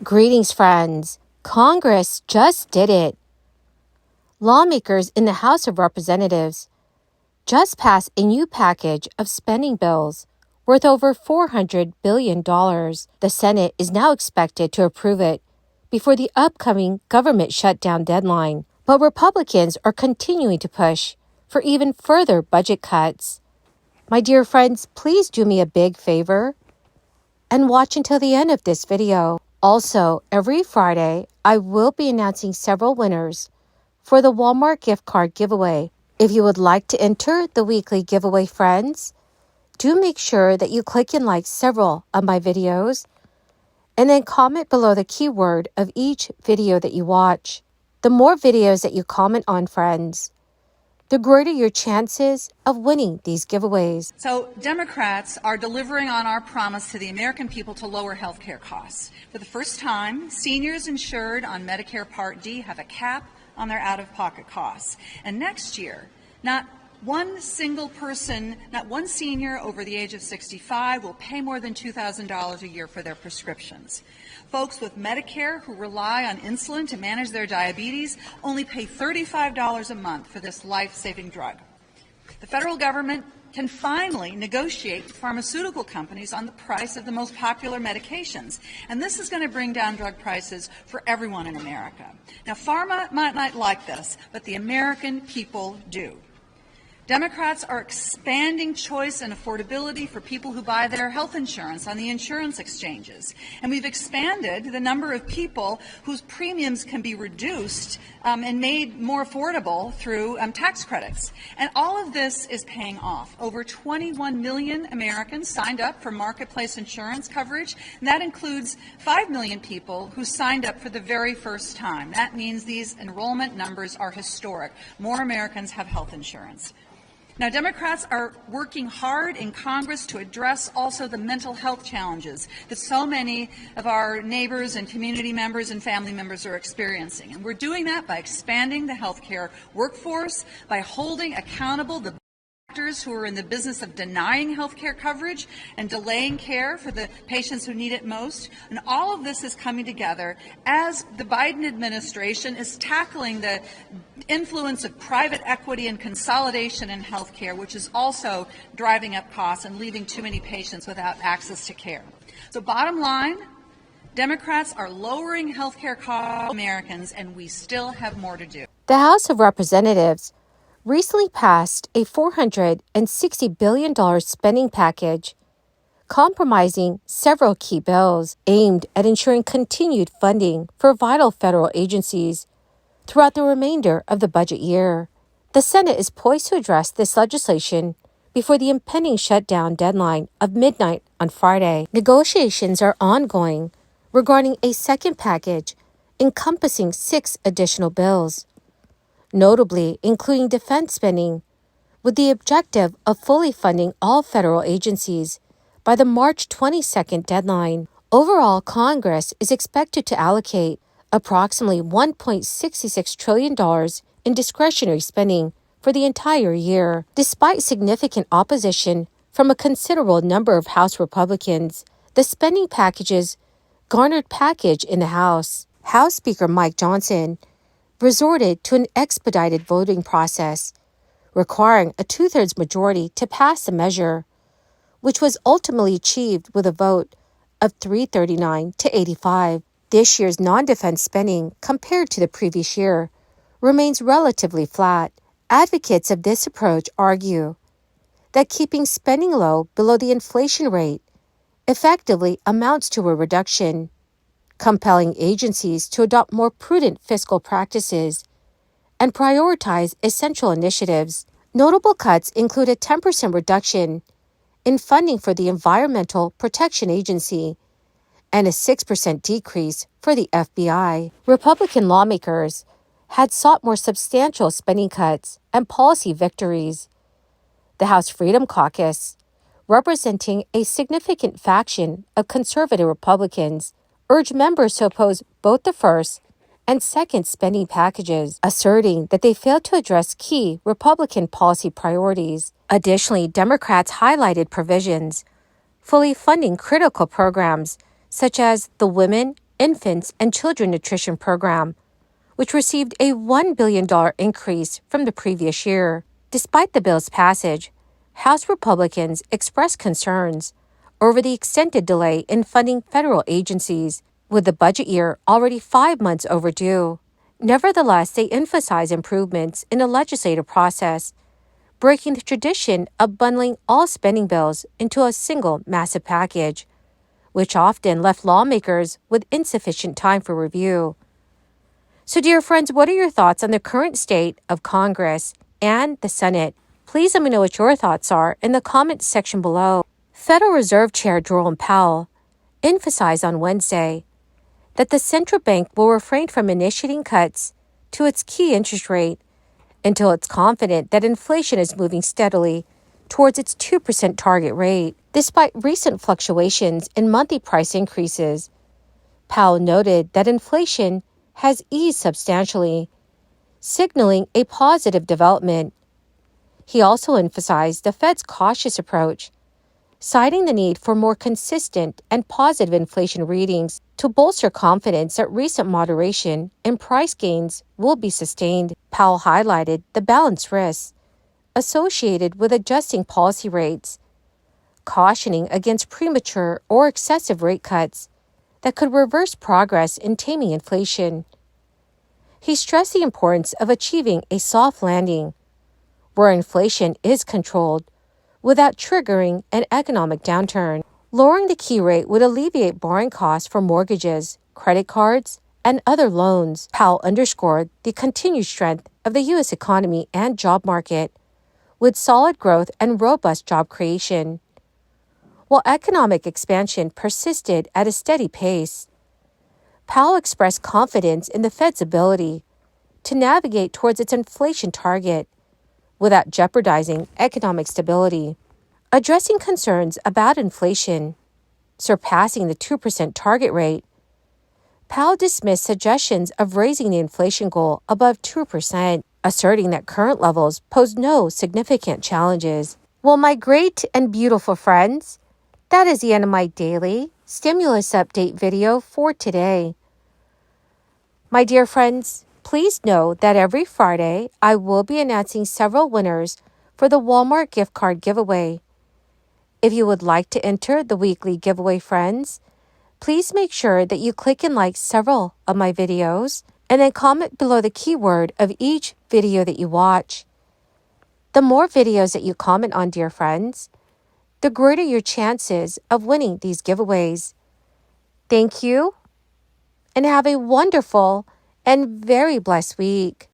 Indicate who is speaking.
Speaker 1: Greetings, friends. Congress just did it. Lawmakers in the House of Representatives just passed a new package of spending bills worth over $400 billion. The Senate is now expected to approve it before the upcoming government shutdown deadline. But Republicans are continuing to push for even further budget cuts. My dear friends, please do me a big favor and watch until the end of this video. Also, every Friday, I will be announcing several winners for the Walmart gift card giveaway. If you would like to enter the weekly giveaway, friends, do make sure that you click and like several of my videos and then comment below the keyword of each video that you watch. The more videos that you comment on, friends, the greater your chances of winning these giveaways.
Speaker 2: So Democrats are delivering on our promise to the American people to lower health care costs. For the first time, seniors insured on Medicare Part D have a cap on their out-of-pocket costs. And next year, not one single person, not one senior over the age of 65 will pay more than $2,000 a year for their prescriptions. Folks with Medicare who rely on insulin to manage their diabetes only pay $35 a month for this life-saving drug. The federal government can finally negotiate with pharmaceutical companies on the price of the most popular medications. And this is going to bring down drug prices for everyone in America. Now, pharma might not like this, but the American people do. Democrats are expanding choice and affordability for people who buy their health insurance on the insurance exchanges. And we've expanded the number of people whose premiums can be reduced and made more affordable through tax credits. And all of this is paying off. Over 21 million Americans signed up for marketplace insurance coverage, and that includes 5 million people who signed up for the very first time. That means these enrollment numbers are historic. More Americans have health insurance. Now, Democrats are working hard in Congress to address also the mental health challenges that so many of our neighbors and community members and family members are experiencing. And we're doing that by expanding the health care workforce, by holding accountable the doctors who are in the business of denying health care coverage and delaying care for the patients who need it most. And all of this is coming together as the Biden administration is tackling the influence of private equity and consolidation in health care, which is also driving up costs and leaving too many patients without access to care. So bottom line, Democrats are lowering health care costs for Americans, and we still have more to do.
Speaker 1: The House of Representatives recently passed a $460 billion spending package, compromising several key bills aimed at ensuring continued funding for vital federal agencies throughout the remainder of the budget year. The Senate is poised to address this legislation before the impending shutdown deadline of midnight on Friday. Negotiations are ongoing regarding a second package encompassing 6 additional bills, notably including defense spending, with the objective of fully funding all federal agencies by the March 22nd deadline. Overall, Congress is expected to allocate approximately $1.66 trillion in discretionary spending for the entire year. Despite significant opposition from a considerable number of House Republicans, the spending packages garnered passage in the House. House Speaker Mike Johnson resorted to an expedited voting process, requiring a 2/3 majority to pass the measure, which was ultimately achieved with a vote of 339 to 85. This year's non-defense spending, compared to the previous year, remains relatively flat. Advocates of this approach argue that keeping spending low below the inflation rate effectively amounts to a reduction, compelling agencies to adopt more prudent fiscal practices and prioritize essential initiatives. Notable cuts include a 10% reduction in funding for the Environmental Protection Agency and a 6% decrease for the FBI. Republican lawmakers had sought more substantial spending cuts and policy victories. The House Freedom Caucus, representing a significant faction of conservative Republicans, urged members to oppose both the first and second spending packages, asserting that they failed to address key Republican policy priorities. Additionally, Democrats highlighted provisions fully funding critical programs such as the Women Infants and Children Nutrition Program, which received a $1 billion increase from the previous year. Despite the bill's passage, House Republicans expressed concerns over the extended delay in funding federal agencies, with the budget year already 5 months overdue. Nevertheless, they emphasize improvements in the legislative process, breaking the tradition of bundling all spending bills into a single massive package, which often left lawmakers with insufficient time for review. So, dear friends, what are your thoughts on the current state of Congress and the Senate? Please let me know what your thoughts are in the comments section below. Federal Reserve Chair Jerome Powell emphasized on Wednesday that the central bank will refrain from initiating cuts to its key interest rate until it's confident that inflation is moving steadily towards its 2% target rate. Despite recent fluctuations in monthly price increases, Powell noted that inflation has eased substantially, signaling a positive development. He also emphasized the Fed's cautious approach, citing the need for more consistent and positive inflation readings to bolster confidence that recent moderation in price gains will be sustained. Powell highlighted the balanced risks associated with adjusting policy rates, cautioning against premature or excessive rate cuts that could reverse progress in taming inflation. He stressed the importance of achieving a soft landing, where inflation is controlled without triggering an economic downturn. Lowering the key rate would alleviate borrowing costs for mortgages, credit cards, and other loans. Powell underscored the continued strength of the U.S. economy and job market, with solid growth and robust job creation. While economic expansion persisted at a steady pace, Powell expressed confidence in the Fed's ability to navigate towards its inflation target without jeopardizing economic stability. Addressing concerns about inflation surpassing the 2% target rate, Powell dismissed suggestions of raising the inflation goal above 2%, asserting that current levels pose no significant challenges. Well, my great and beautiful friends, that is the end of my daily stimulus update video for today. My dear friends, please know that every Friday I will be announcing several winners for the Walmart gift card giveaway. If you would like to enter the weekly giveaway, friends, please make sure that you click and like several of my videos and then comment below the keyword of each video that you watch. The more videos that you comment on, dear friends, the greater your chances of winning these giveaways. Thank you, and have a wonderful and very blessed week.